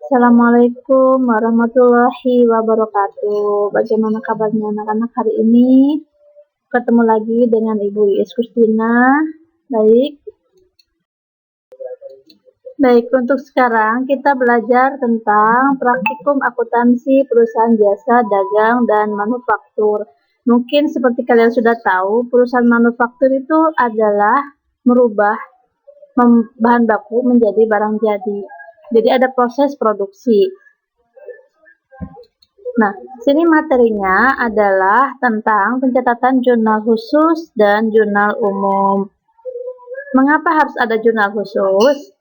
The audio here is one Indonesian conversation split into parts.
Assalamualaikum warahmatullahi wabarakatuh. Bagaimana kabarnya anak-anak hari ini? Ketemu lagi dengan Ibu Iis Kustina. Baik, untuk sekarang kita belajar tentang praktikum akuntansi perusahaan jasa dagang dan manufaktur. Mungkin seperti kalian sudah tahu, perusahaan manufaktur itu adalah merubah bahan baku menjadi barang jadi. Jadi ada proses produksi. Nah, sini materinya adalah tentang pencatatan jurnal khusus dan jurnal umum. Mengapa harus ada jurnal khusus?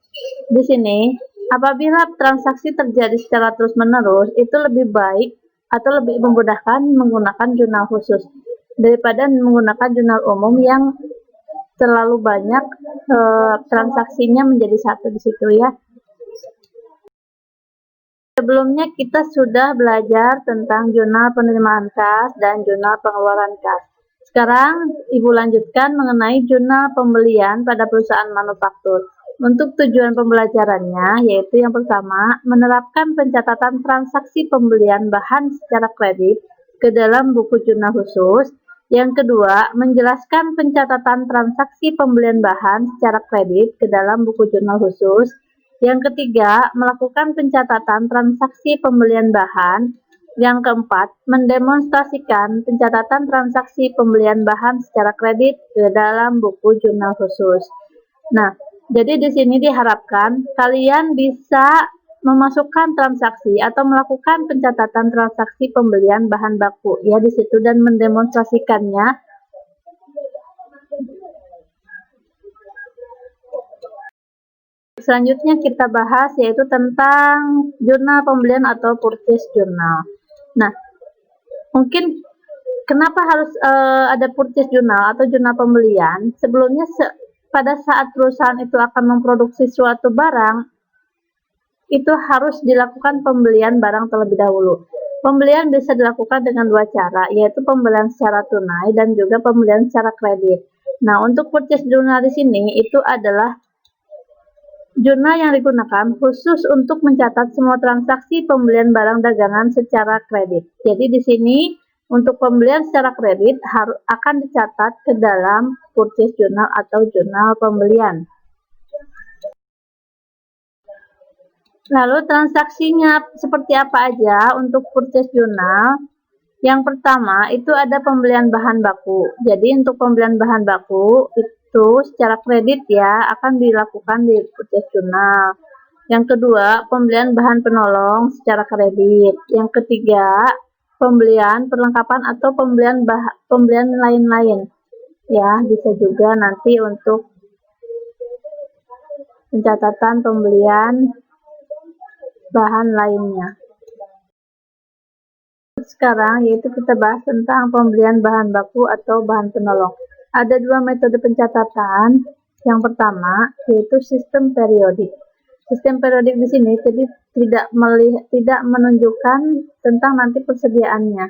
Di sini, apabila transaksi terjadi secara terus-menerus, itu lebih baik atau lebih memudahkan menggunakan jurnal khusus daripada menggunakan jurnal umum yang terlalu banyak transaksinya menjadi satu di situ ya. Sebelumnya kita sudah belajar tentang jurnal penerimaan kas dan jurnal pengeluaran kas. Sekarang Ibu lanjutkan mengenai jurnal pembelian pada perusahaan manufaktur. Untuk tujuan pembelajarannya yaitu yang pertama, menerapkan pencatatan transaksi pembelian bahan secara kredit ke dalam buku jurnal khusus. Yang kedua, menjelaskan pencatatan transaksi pembelian bahan secara kredit ke dalam buku jurnal khusus. Yang ketiga, melakukan pencatatan transaksi pembelian bahan. Yang keempat, mendemonstrasikan pencatatan transaksi pembelian bahan secara kredit ke dalam buku jurnal khusus. Nah, jadi di sini diharapkan kalian bisa memasukkan transaksi atau melakukan pencatatan transaksi pembelian bahan baku ya di situ dan mendemonstrasikannya. Selanjutnya kita bahas yaitu tentang jurnal pembelian atau purchase journal. Nah, mungkin kenapa harus ada purchase journal atau jurnal pembelian? Sebelumnya pada saat perusahaan itu akan memproduksi suatu barang, itu harus dilakukan pembelian barang terlebih dahulu. Pembelian bisa dilakukan dengan dua cara, yaitu pembelian secara tunai dan juga pembelian secara kredit. Nah, untuk purchase journal di sini itu adalah jurnal yang digunakan khusus untuk mencatat semua transaksi pembelian barang dagangan secara kredit. Jadi di sini untuk pembelian secara kredit akan dicatat ke dalam purchase journal atau jurnal pembelian. Lalu transaksinya seperti apa aja untuk purchase journal? Yang pertama itu ada pembelian bahan baku. Jadi untuk pembelian bahan baku itu secara kredit ya akan dilakukan di purchase journal. Yang kedua, pembelian bahan penolong secara kredit. Yang ketiga, pembelian perlengkapan atau pembelian lain-lain. Ya, bisa juga nanti untuk pencatatan pembelian bahan lainnya. Sekarang yaitu kita bahas tentang pembelian bahan baku atau bahan penolong. Ada dua metode pencatatan. Yang pertama yaitu sistem periodik. Sistem periodik di sini jadi tidak menunjukkan tentang nanti persediaannya.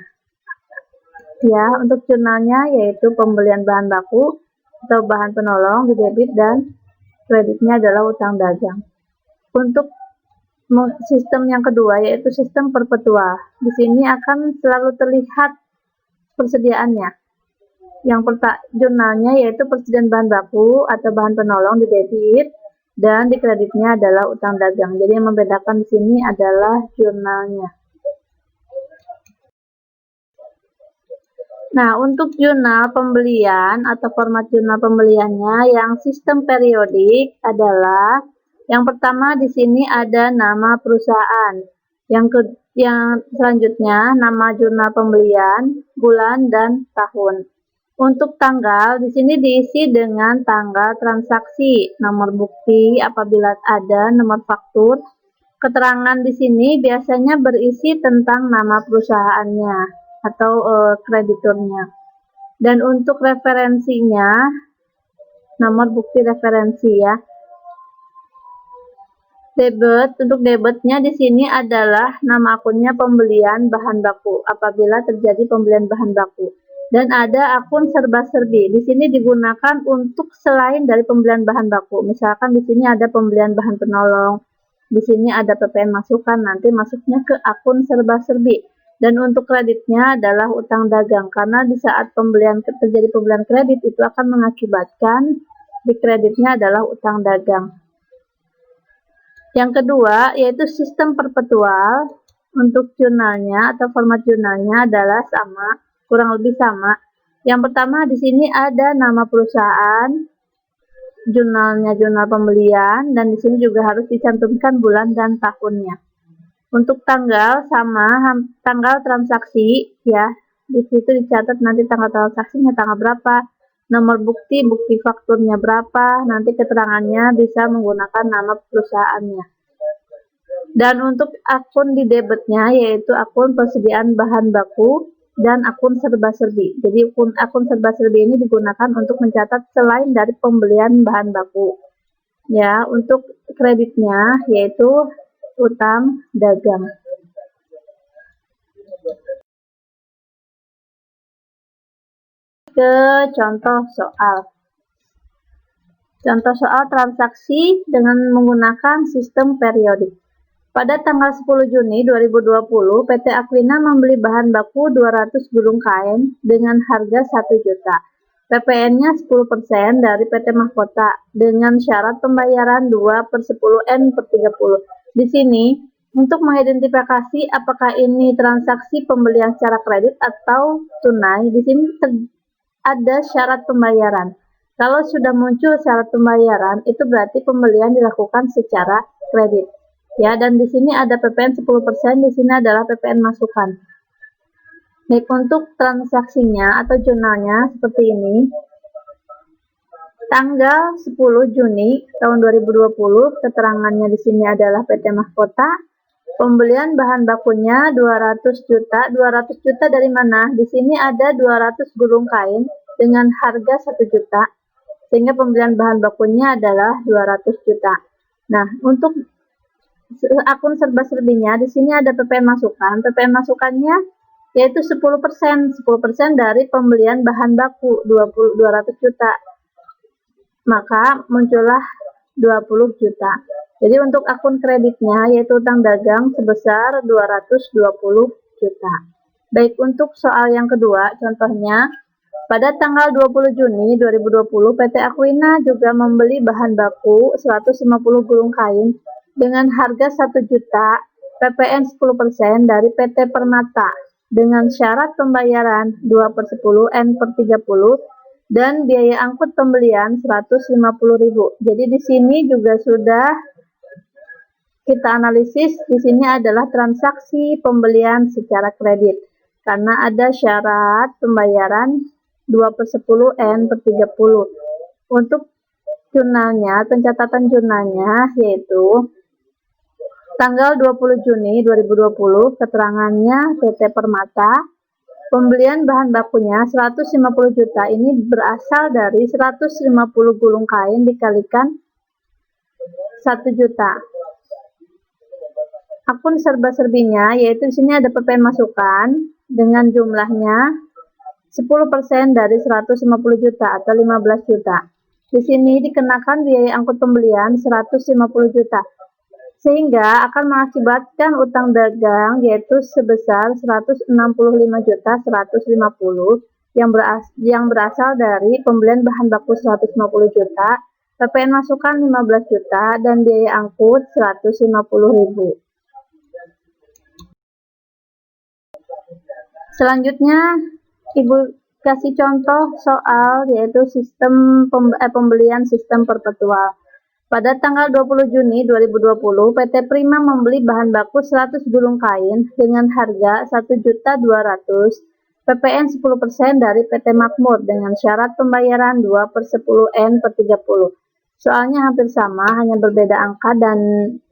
Ya, untuk jurnalnya yaitu pembelian bahan baku atau bahan penolong di debit dan kreditnya adalah utang dagang. Untuk sistem yang kedua yaitu sistem perpetual. Di sini akan selalu terlihat persediaannya. Yang jurnalnya yaitu persediaan bahan baku atau bahan penolong di debit dan di kreditnya adalah utang dagang. Jadi yang membedakan di sini adalah jurnalnya. Nah, untuk jurnal pembelian atau format jurnal pembeliannya yang sistem periodik adalah yang pertama di sini ada nama perusahaan. Yang selanjutnya nama jurnal pembelian, bulan dan tahun. Untuk tanggal di sini diisi dengan tanggal transaksi, nomor bukti apabila ada, nomor faktur. Keterangan di sini biasanya berisi tentang nama perusahaannya atau krediturnya. Dan untuk referensinya, nomor bukti referensi ya. Debit, untuk debitnya di sini adalah nama akunnya pembelian bahan baku apabila terjadi pembelian bahan baku. Dan ada akun serba-serbi. Di sini digunakan untuk selain dari pembelian bahan baku. Misalkan di sini ada pembelian bahan penolong, Di sini ada PPN masukan, nanti masuknya ke akun serba-serbi. Dan untuk kreditnya adalah utang dagang, karena di saat terjadi pembelian kredit itu akan mengakibatkan di kreditnya adalah utang dagang. Yang kedua yaitu sistem perpetual. Untuk jurnalnya atau format jurnalnya adalah sama, kurang lebih sama. Yang pertama di sini ada nama perusahaan, jurnalnya jurnal pembelian, dan di sini juga harus dicantumkan bulan dan tahunnya. Untuk tanggal sama, tanggal transaksi ya, di situ dicatat nanti tanggal transaksinya tanggal berapa, nomor bukti fakturnya berapa, nanti keterangannya bisa menggunakan nama perusahaannya. Dan untuk akun di debitnya yaitu akun persediaan bahan baku dan akun serba-serbi. Jadi akun serba-serbi ini digunakan untuk mencatat selain dari pembelian bahan baku. Ya, untuk kreditnya yaitu utang dagang. Ke contoh soal. Contoh soal transaksi dengan menggunakan sistem periodik. Pada tanggal 10 Juni 2020, PT Aquina membeli bahan baku 200 gulung kain dengan harga 1 juta. PPN-nya 10% dari PT Mahkota dengan syarat pembayaran 2/10N/30. Di sini, untuk mengidentifikasi apakah ini transaksi pembelian secara kredit atau tunai, di sini ada syarat pembayaran. Kalau sudah muncul syarat pembayaran, itu berarti pembelian dilakukan secara kredit. Ya, dan di sini ada PPN 10%, di sini adalah PPN masukan. Baik, untuk transaksinya atau jurnalnya seperti ini. Tanggal 10 Juni tahun 2020, keterangannya di sini adalah PT Mahkota. Pembelian bahan bakunya 200 juta. 200 juta dari mana? Di sini ada 200 gulung kain dengan harga 1 juta. Sehingga pembelian bahan bakunya adalah 200 juta. Nah, untuk akun serba-serbinya di sini ada PPN masukan. PPN masukannya yaitu 10%, 10% dari pembelian bahan baku 200 juta. Maka muncullah 20 juta. Jadi untuk akun kreditnya yaitu utang dagang sebesar 220 juta. Baik, untuk soal yang kedua, contohnya pada tanggal 20 Juni 2020 PT Aquina juga membeli bahan baku 150 gulung kain dengan harga 1 juta, PPN 10% dari PT Permata dengan syarat pembayaran 2/10N/30 dan biaya angkut pembelian 150.000. Jadi di sini juga sudah kita analisis, di sini adalah transaksi pembelian secara kredit karena ada syarat pembayaran 2/10N/30. Untuk jurnalnya, pencatatan jurnalnya yaitu tanggal 20 Juni 2020, keterangannya PT Permata, pembelian bahan bakunya 150 juta ini berasal dari 150 gulung kain dikalikan 1 juta. Akun serba-serbinya yaitu di sini ada PPN masukan dengan jumlahnya 10% dari 150 juta atau 15 juta. Di sini dikenakan biaya angkut pembelian 150 juta. Sehingga akan mengakibatkan utang dagang yaitu sebesar 165.150 yang berasal dari pembelian bahan baku 150 juta, PPN masukan 15 juta, dan biaya angkut 150.000. Selanjutnya, Ibu kasih contoh soal yaitu sistem pembelian sistem perpetual. Pada tanggal 20 Juni 2020, PT Prima membeli bahan baku 100 gulung kain dengan harga 1.200.000, PPN 10% dari PT Makmur dengan syarat pembayaran 2/10N/30. Soalnya hampir sama, hanya berbeda angka dan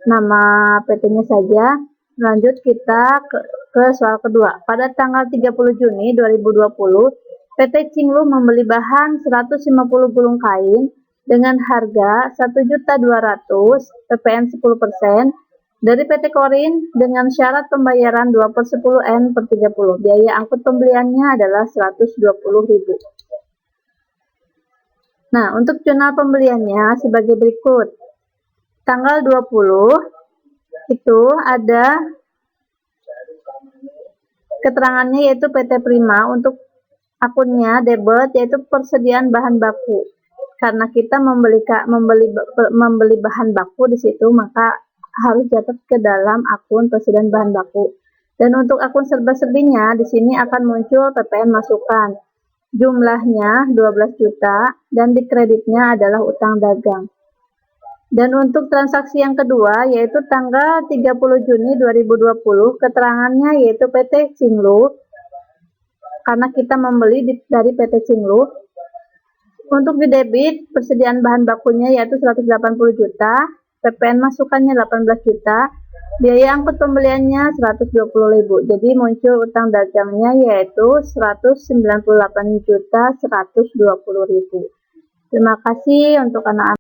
nama PT-nya saja. Lanjut kita ke soal kedua. Pada tanggal 30 Juni 2020, PT Cinglu membeli bahan 150 gulung kain dengan harga 1.200.000, PPN 10% dari PT Korin dengan syarat pembayaran 2/10N/30. Biaya angkut pembeliannya adalah 120.000. Nah, untuk jurnal pembeliannya sebagai berikut. Tanggal 20 itu ada keterangannya, yaitu PT Prima untuk akunnya debit, yaitu persediaan bahan baku. Karena kita membeli bahan baku di situ, maka harus catat ke dalam akun persediaan bahan baku. Dan untuk akun serba-serbinya, di sini akan muncul PPN masukan. Jumlahnya 12 juta dan di kreditnya adalah utang dagang. Dan untuk transaksi yang kedua, yaitu tanggal 30 Juni 2020, keterangannya yaitu PT Cinglu, karena kita membeli dari PT Cinglu. Untuk di debit, persediaan bahan bakunya yaitu 180 juta, PPN masukannya 18 juta, biaya angkut pembeliannya 120.000. Jadi muncul utang dagangnya yaitu 198.120.000. Terima kasih untuk anak-anak.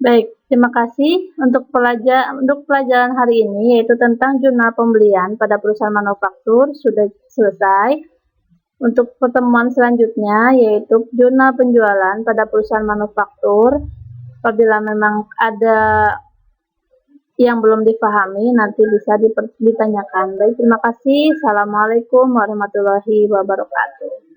Baik, terima kasih untuk pelajaran hari ini, yaitu tentang jurnal pembelian pada perusahaan manufaktur sudah selesai. Untuk pertemuan selanjutnya, yaitu jurnal penjualan pada perusahaan manufaktur. Apabila memang ada yang belum dipahami, nanti bisa ditanyakan. Baik, terima kasih. Assalamualaikum warahmatullahi wabarakatuh.